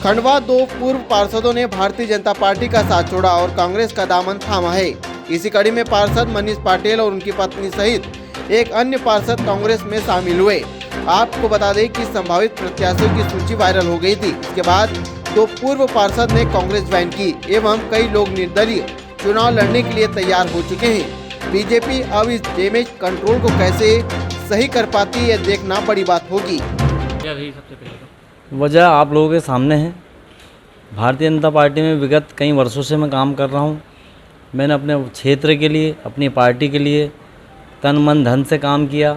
खंडवा दो पूर्व पार्षदों ने भारतीय जनता पार्टी का साथ छोड़ा और कांग्रेस का दामन थामा है। इसी कड़ी में पार्षद मनीष पाटिल और उनकी पत्नी सहित एक अन्य पार्षद कांग्रेस में शामिल हुए। आपको बता दें कि संभावित प्रत्याशियों की सूची वायरल हो गई थी। इसके बाद दो पूर्व पार्षद ने कांग्रेस ज्वाइन की एवं कई लोग निर्दलीय चुनाव लड़ने के लिए तैयार हो चुके हैं। बीजेपी अब इस डैमेज कंट्रोल को कैसे सही कर पाती है, यह देखना बड़ी बात होगी। वजह आप लोगों के सामने है। भारतीय जनता पार्टी में विगत कई वर्षों से मैं काम कर रहा हूँ। मैंने अपने क्षेत्र के लिए, अपनी पार्टी के लिए तन मन धन से काम किया,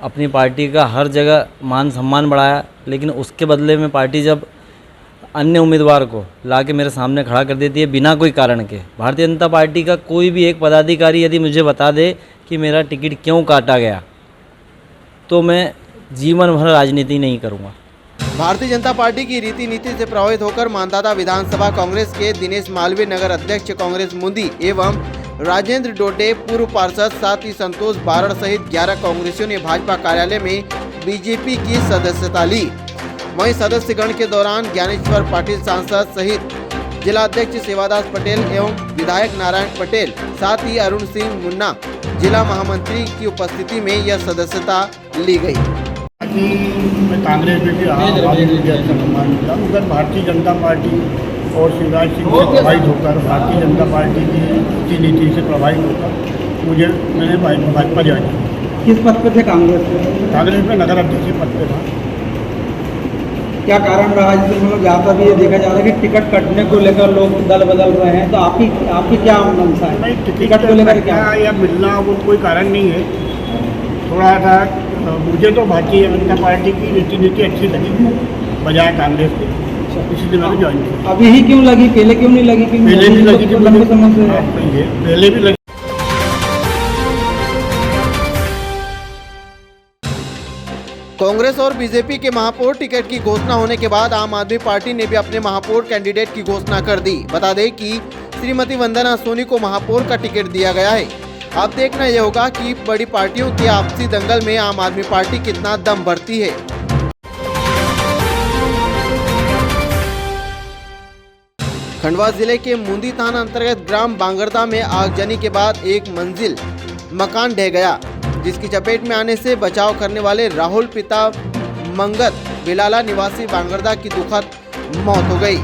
अपनी पार्टी का हर जगह मान सम्मान बढ़ाया। लेकिन उसके बदले में पार्टी जब अन्य उम्मीदवार को लाके मेरे सामने खड़ा कर देती है बिना कोई कारण के, भारतीय जनता पार्टी का कोई भी एक पदाधिकारी यदि मुझे बता दे कि मेरा टिकट क्यों काटा गया, तो मैं जीवन भर राजनीति नहीं करूँगा। भारतीय जनता पार्टी की रीति नीति से प्रभावित होकर मानदाता विधानसभा कांग्रेस के दिनेश मालवीय, नगर अध्यक्ष कांग्रेस मुंदी एवं राजेंद्र डोडे पूर्व पार्षद, साथ ही संतोष बारड़ सहित 11 कांग्रेसियों ने भाजपा कार्यालय में बीजेपी की सदस्यता ली। वहीं सदस्यगण के दौरान ज्ञानेश्वर पाटिल सांसद सहित जिला अध्यक्ष सेवादास पटेल एवं विधायक नारायण पटेल, साथ ही अरुण सिंह मुन्ना जिला महामंत्री की उपस्थिति में यह सदस्यता ली गई। मैं कांग्रेस में भी रहा, उधर भारतीय जनता पार्टी और शिवराज सिंह से प्रभावित होकर, भारतीय जनता पार्टी की रीति नीति से प्रभावित होकर मैंने भाजपा ज्वाइन किया। किस पद पे थे कांग्रेस में? नगर अध्यक्ष पद पे था। क्या कारण रहा जिससे मतलब ज़्यादा भी ये देखा जा रहा है कि टिकट कटने को लेकर लोग दल बदल रहे हैं, तो आपकी क्या मंशा है? नहीं, टिकट को लेकर क्या या मिलना वो कोई कारण नहीं है। थोड़ा सा मुझे तो भारतीय जनता पार्टी की रीति नीति अच्छी लगी बजाय कांग्रेस के, इसलिए मैंने ज्वाइन किया। अभी ही क्यों लगी, पहले क्यों नहीं लगी? पहले भी लगी थी, लंबे समय से पहले भी लगी। कांग्रेस और बीजेपी के महापौर टिकट की घोषणा होने के बाद आम आदमी पार्टी ने भी अपने महापौर कैंडिडेट की घोषणा कर दी। बता दें कि श्रीमती वंदना सोनी को महापौर का टिकट दिया गया है। अब देखना यह होगा कि बड़ी पार्टियों के आपसी दंगल में आम आदमी पार्टी कितना दम भरती है। खंडवा जिले के मुंदी थाना अंतर्गत ग्राम बांगरदा में आगजनी के बाद एक मंजिल मकान ढह गया, जिसकी चपेट में आने से बचाव करने वाले राहुल पिता मंगत बिलाला निवासी बांगरदा की दुखद मौत हो गई।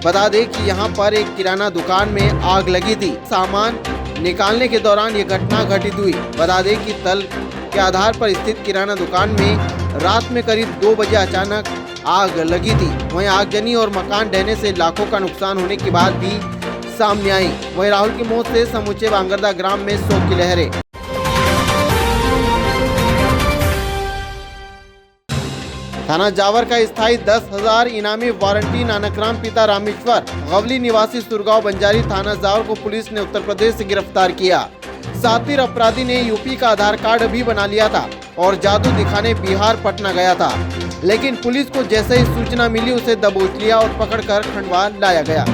बता दें कि यहां पर एक किराना दुकान में आग लगी थी। सामान निकालने के दौरान ये घटना घटित हुई। बता दें कि तल के आधार पर स्थित किराना दुकान में रात में करीब 2 बजे अचानक आग लगी थी। वहीं आगजनी और मकान ढहने से लाखों का नुकसान होने की बात भी सामने आई। वहीं राहुल की मौत से समूचे बांगरदा ग्राम में शोक की लहरें। थाना जावर का स्थायी 10,000 इनामी वारंटी नानकराम पिता रामेश्वर गवली निवासी सुरगांव बंजारी थाना जावर को पुलिस ने उत्तर प्रदेश से गिरफ्तार किया। सातिर अपराधी ने यूपी का आधार कार्ड भी बना लिया था और जादू दिखाने बिहार पटना गया था, लेकिन पुलिस को जैसे ही सूचना मिली उसे दबोच लिया और पकड़कर खंडवा लाया गया।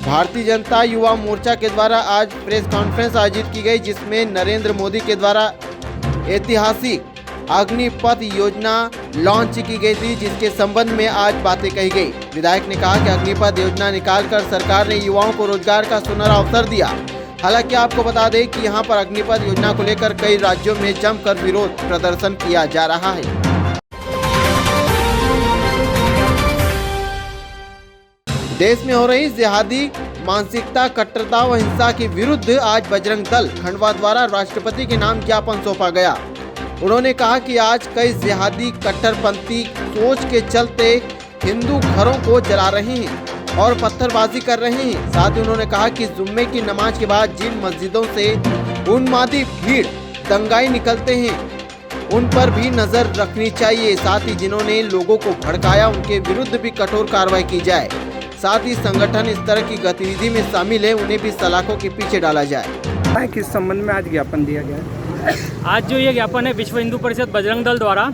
भारतीय जनता युवा मोर्चा के द्वारा आज प्रेस कॉन्फ्रेंस आयोजित की गई, जिसमें नरेंद्र मोदी के द्वारा ऐतिहासिक अग्निपथ योजना लॉन्च की गई थी, जिसके संबंध में आज बातें कही गई। विधायक ने कहा कि अग्निपथ योजना निकालकर सरकार ने युवाओं को रोजगार का सुनहरा अवसर दिया। हालांकि आपको बता दें कि यहां पर अग्निपथ योजना को लेकर कई राज्यों में जमकर विरोध प्रदर्शन किया जा रहा है। देश में हो रही जिहादी मानसिकता, कट्टरता व हिंसा के विरुद्ध आज बजरंग दल खंडवा द्वारा राष्ट्रपति के नाम ज्ञापन सौंपा गया। उन्होंने कहा कि आज कई जिहादी कट्टरपंथी सोच के चलते हिंदू घरों को जला रहे हैं और पत्थरबाजी कर रहे हैं। साथ ही उन्होंने कहा कि जुम्मे की नमाज के बाद जिन मस्जिदों से उन्मादी भीड़ दंगाई निकलते हैं, उन पर भी नजर रखनी चाहिए। साथ ही जिन्होंने लोगों को भड़काया उनके विरुद्ध भी कठोर कार्रवाई की जाए। साथ ही संगठन इस तरह की गतिविधि में शामिल है, उन्हें भी सलाखों के पीछे डाला जाए। किस संबंध में आज ज्ञापन दिया गया है? आज जो ये ज्ञापन है विश्व हिंदू परिषद बजरंग दल द्वारा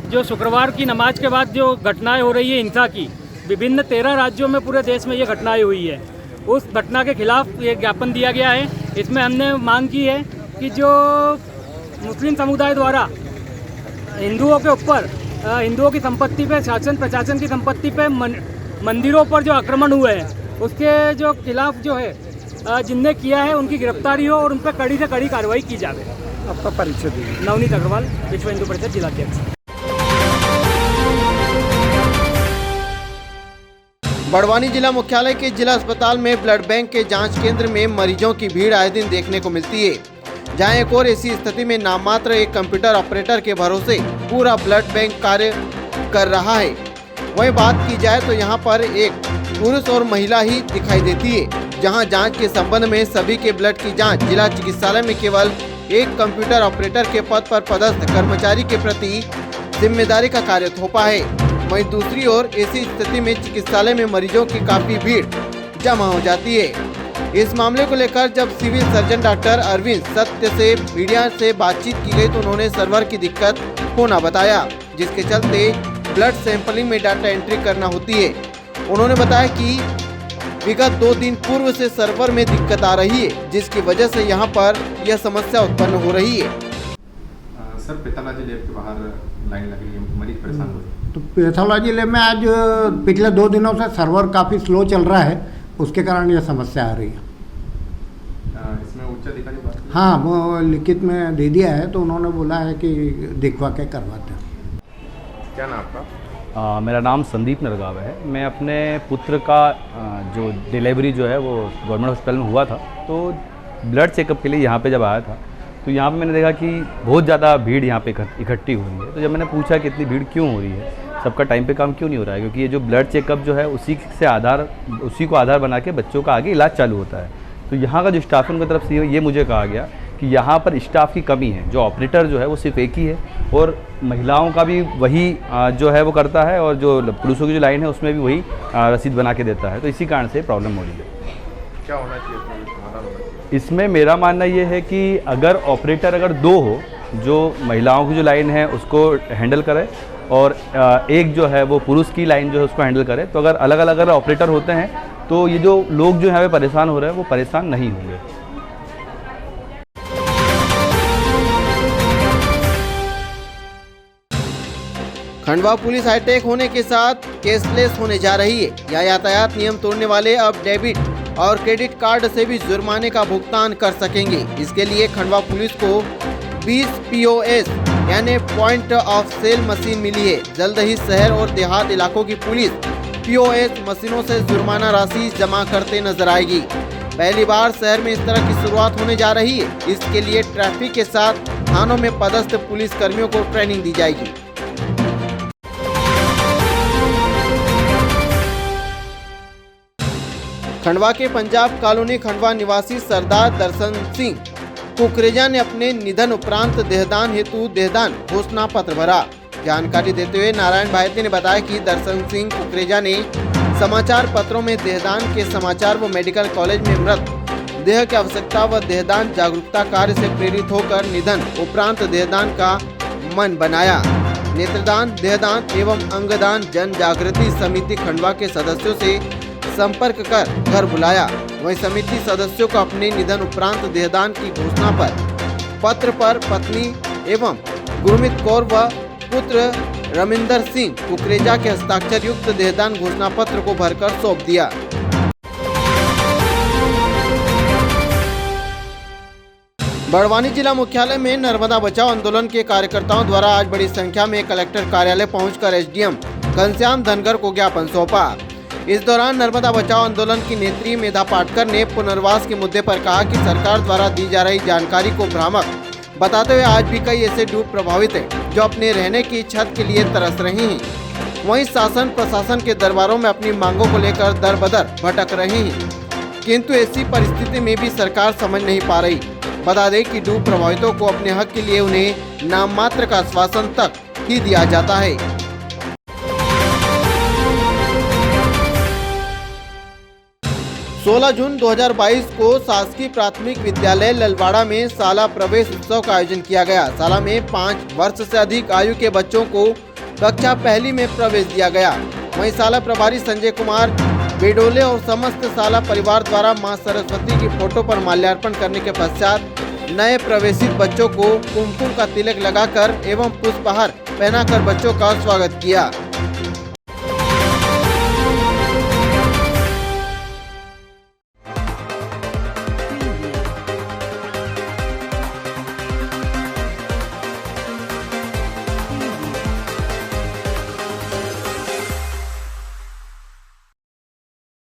जो शुक्रवार की नमाज के बाद जो घटनाएं हो रही है हिंसा की, विभिन्न 13 राज्यों में पूरे देश में ये घटनाएं हुई है, उस घटना के खिलाफ ये ज्ञापन दिया गया है। इसमें हमने मांग की है कि जो मुस्लिम समुदाय द्वारा हिंदुओं के ऊपर हिंदुओं की संपत्ति पे, शासन प्रशासन की संपत्ति पे, मंदिरों पर जो आक्रमण हुए हैं उसके जो खिलाफ जो है जिनने किया है उनकी गिरफ्तारी हो और उन पर कड़ी से कड़ी कार्रवाई की जाए। आपका परिचय दीजिए। नवनीत अग्रवाल, विश्व हिंदू परिषद जिलाध्यक्ष। बड़वानी जिला मुख्यालय के जिला अस्पताल में ब्लड बैंक के जांच केंद्र में मरीजों की भीड़ आए दिन देखने को मिलती है, जहां एक और ऐसी स्थिति में नाममात्र एक कंप्यूटर ऑपरेटर के भरोसे पूरा ब्लड बैंक कार्य कर रहा है। वहीं बात की जाए तो यहां पर एक पुरुष और महिला ही दिखाई देती है, जहां जांच के संबंध में सभी के ब्लड की जांच जिला चिकित्सालय में केवल एक कंप्यूटर ऑपरेटर के पद पर पदस्थ कर्मचारी के प्रति जिम्मेदारी का कार्य थोपा है। वहीं दूसरी ओर ऐसी स्थिति में चिकित्सालय में मरीजों की काफी भीड़ जमा हो जाती है। इस मामले को लेकर जब सिविल सर्जन डॉक्टर अरविंद सत्य से मीडिया से बातचीत की गई तो उन्होंने सर्वर की दिक्कत होना बताया, जिसके चलते ब्लड सैंपलिंग में डाटा एंट्री करना होती है। उन्होंने बताया कि विगत 2 दिन पूर्व से सर्वर में दिक्कत आ रही है, जिसकी वजह से यहाँ पर यह समस्या उत्पन्न हो रही है। सर, पैथोलॉजी लैब के बाहर लाइन लगी है, मरीज परेशान हो रहे हैं। तो पैथोलॉजी लैब में आज पिछले 2 दिनों से सर्वर काफ़ी स्लो चल रहा है, उसके कारण यह समस्या आ रही है। इसमें उच्च अधिकारी बात की? हाँ, वो लिखित में दे दिया है, तो उन्होंने बोला है कि दिखवा के करवाते हैं। क्या नाम आपका? मेरा नाम संदीप नरगाव है। मैं अपने पुत्र का जो डिलीवरी जो है वो गवर्नमेंट हॉस्पिटल में हुआ था, तो ब्लड चेकअप के लिए यहाँ पे जब आया था तो यहाँ पे मैंने देखा कि बहुत ज़्यादा भीड़ यहाँ पे इकट्ठी हुई है। तो जब मैंने पूछा कि इतनी भीड़ क्यों हो रही है, सबका टाइम पे काम क्यों नहीं हो रहा है, क्योंकि ये जो ब्लड चेकअप जो है उसी को आधार बना के बच्चों का आगे इलाज चालू होता है। तो यहाँ का जो स्टाफ है उनकी तरफ से ये मुझे कहा गया कि यहाँ पर स्टाफ की कमी है, जो ऑपरेटर जो है वो सिर्फ एक ही है और महिलाओं का भी वही जो है वो करता है और जो पुरुषों की जो लाइन है उसमें भी वही रसीद बना के देता है। तो इसी कारण से प्रॉब्लम हो रही है। क्या होना चाहिए समाधान होना चाहिए? इसमें मेरा मानना ये है कि अगर ऑपरेटर 2 हो, जो महिलाओं की जो लाइन है उसको हैंडल करे और एक जो है वो पुरुष की लाइन जो है उसको हैंडल करे, तो अगर अलग अलग अगर ऑपरेटर होते हैं तो ये जो लोग जो यहाँ पे परेशान हो रहे हैं वो परेशान नहीं होंगे। खंडवा पुलिस हाईटेक होने के साथ कैशलेस होने जा रही है। या यातायात नियम तोड़ने वाले अब डेबिट और क्रेडिट कार्ड से भी जुर्माने का भुगतान कर सकेंगे। इसके लिए खंडवा पुलिस को 20 POS यानी पॉइंट ऑफ सेल मशीन मिली है। जल्द ही शहर और देहात इलाकों की पुलिस POS मशीनों से जुर्माना राशि जमा करते नजर आएगी। पहली बार शहर में इस तरह की शुरुआत होने जा रही है। इसके लिए ट्रैफिक के साथ थानों में पदस्थ पुलिस कर्मियों को ट्रेनिंग दी जाएगी। खंडवा के पंजाब कॉलोनी खंडवा निवासी सरदार दर्शन सिंह कुकरेजा ने अपने निधन उपरांत देहदान हेतु देहदान घोषणा पत्र भरा। जानकारी देते हुए नारायण भारती ने बताया कि दर्शन सिंह कुकरेजा ने समाचार पत्रों में देहदान के समाचार व मेडिकल कॉलेज में मृत देह की आवश्यकता व देहदान जागरूकता कार्य से प्रेरित होकर निधन उपरांत देहदान का मन बनाया। नेत्रदान, देहदान एवं अंगदान जन जागृति समिति खंडवा के सदस्यों से संपर्क कर घर बुलाया। वहीं समिति सदस्यों को अपने निधन उपरांत देहदान की घोषणा पत्र पर पत्नी एवं गुरमीत कौर व पुत्र रमिंदर सिंह कुकरेजा के हस्ताक्षर युक्त देहदान घोषणा पत्र को भरकर सौंप दिया। बड़वानी जिला मुख्यालय में नर्मदा बचाओ आंदोलन के कार्यकर्ताओं द्वारा आज बड़ी संख्या में कलेक्टर कार्यालय पहुंचकर SDM घनश्याम धनगर को ज्ञापन सौंपा। इस दौरान नर्मदा बचाओ आंदोलन की नेत्री मेधा पाटकर ने पुनर्वास के मुद्दे पर कहा कि सरकार द्वारा दी जा रही जानकारी को भ्रामक बताते हुए आज भी कई ऐसे डूब प्रभावित हैं जो अपने रहने की छत के लिए तरस रहे हैं। वहीं शासन प्रशासन के दरबारों में अपनी मांगों को लेकर दर बदर भटक रहे हैं, किंतु ऐसी परिस्थिति में भी सरकार समझ नहीं पा रही। बता दें कि डूब प्रभावितों को अपने हक के लिए उन्हें नाम मात्र का आश्वासन तक ही दिया जाता है। 16 जून 2022 को शासकीय प्राथमिक विद्यालय ललवाड़ा में शाला प्रवेश उत्सव का आयोजन किया गया। शाला में 5 वर्ष से अधिक आयु के बच्चों को कक्षा पहली में प्रवेश दिया गया। वहीं शाला प्रभारी संजय कुमार बेडोले और समस्त शाला परिवार द्वारा मां सरस्वती की फोटो पर माल्यार्पण करने के पश्चात नए प्रवेशित बच्चों को कुमकुम का तिलक लगाकर एवं पुष्पहार पहनाकर बच्चों का स्वागत किया।